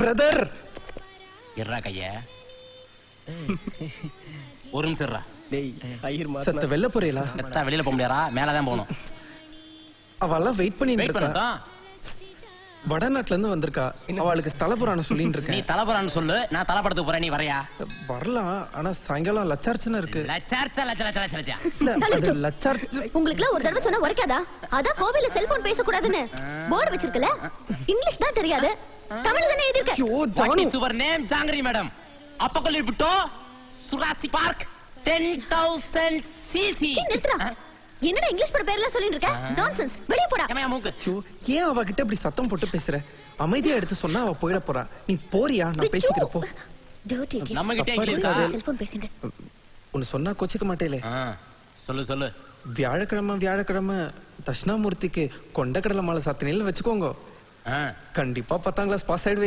Brother இருறா கைய ஒரு நிமிஷம் இருறா. டேய் ஐயர் சத்த வெளில போறீங்களா? செத்தா வெளியில போக முடியாரா? மேலதான் போகணும். அவெல்லாம் வெயிட் பண்ணிட்டு வெயிட் இருக்கா. பண்ணட்டும். வடநாட்டுல இருந்து வந்திருக்கா. அவளுக்கு தலபுராணம் சொல்லிட்டு நீ இருக்கேன். தலைபுறான்னு சொல்லு, நான் தலைப்படத்துக்கு போறேன். நீ வரையா? வரலாம், ஆனா சாயங்காலம் லட்சார்ச்சனை இருக்கு. லட்சார்ச்சா லட்ச லட்ச லட்ச லட்ச. இல்ல, அது லட்சார்ச்ச உங்களுக்கு ஒரு தடவை சொன்னா உரைக்காதா? அதான் கோவில்ல செல்போன் பேசக்கூடாதுன்னு போர்டு வச்சிருக்கல. இங்கிலீஷ் தான் தெரியாது, தமிழ் தானே எழுதிருக்க. ஐயோ What Janu, is your name, Jangiri madam? அப்பக்கொல்லி விட்டோ சுராசி பார்க் 10,000 cc. நிறுத்துறா. என்னடா இங்கிலீஷ் பட பேர்லாம் சொல்லிட்டு இருக்க? நான்சென்ஸ். வெளிய போடா. ஏம்மா மூக்கு? ஐயோ, ஏன் அவகிட்ட இப்படி சத்தம் போட்டு பேசுற? அமைதியா எடுத்து சொன்னா அவ போயிட போறா. நீ போறியா? நான் பேசிக்கிறேன் போ. Dirty idiot. நம்ம கிட்ட தப்பா இங்கிலீஷா? இருக்காது. செல்போன் பேசிட்டு. உன்னை சொன்னா கோச்சிக்க மாட்டேலே. சொல்லு சொல்லு. வியாழக்கிழமை தட்சிணாமூர்த்திக்கு கொண்டக்கடலை மாலை சாத்தினில வச்சுக்கோங்க. கண்டிப்பா 10ஆம் கிளாஸ் பாஸ் ஆயிடுவேல்.